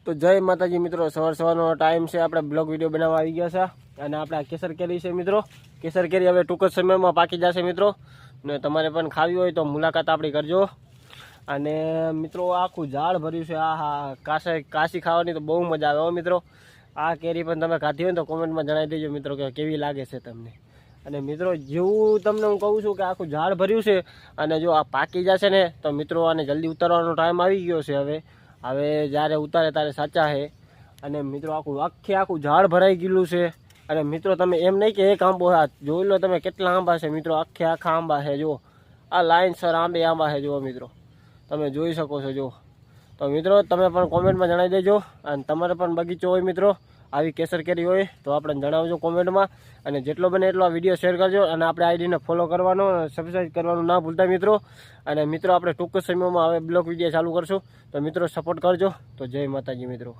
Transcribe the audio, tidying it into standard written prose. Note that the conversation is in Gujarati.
તો જય માતાજી મિત્રો, સવારનો ટાઈમ છે, આપણે બ્લોગ વિડીયો બનાવવા આવી ગયા છે અને આપણે આ કેસર કેરી છે મિત્રો. કેસર કેરી હવે ટૂંક જ સમયમાં પાકી જશે મિત્રો, ને તમારે પણ ખાવી હોય તો મુલાકાત આપણી કરજો. અને મિત્રો આખું ઝાડ ભર્યું છે. કાશી ખાવાની તો બહુ મજા આવે હો મિત્રો. આ કેરી પણ તમે ખાધી હોય તો કોમેન્ટમાં જણાવી દેજો મિત્રો કે કેવી લાગે છે તમને. અને મિત્રો જેવું તમને હું કહું છું કે આખું ઝાડ ભર્યું છે અને જો આ પાકી જશે ને તો મિત્રો આને જલ્દી ઉતારવાનો ટાઈમ આવી ગયો છે. હવે જ્યારે ઉતારે ત્યારે સાચા છે. અને મિત્રો આખું ઝાડ ભરાઈ ગયેલું છે. અને મિત્રો તમે એમ નહીં કે એક આંબો જોઈ લો તમે કેટલા આંબા છે મિત્રો. આખા આંબા છે. જો આ લાઈનસર આંબા છે. જુઓ મિત્રો, તમે જોઈ શકો છો. જો તો મિત્રો તમે પણ કોમેન્ટમાં જણાવી દેજો. અને તમારે પણ બગીચો હોય મિત્રો, આવી કેસર કેરી હોય તો આપણે જણાવજો કોમેન્ટમાં. અને જેટલો બને એટલો આ વિડીયો શેર કરજો. અને આપણે આઈડીને ફોલો કરવાનો, સબસ્ક્રાઈબ કરવાનું ના ભૂલતા મિત્રો. અને મિત્રો આપણે ટૂંક સમયમાં હવે બ્લોગ વિડીયો ચાલુ કરશું, તો મિત્રો સપોર્ટ કરજો. તો જય માતાજી મિત્રો.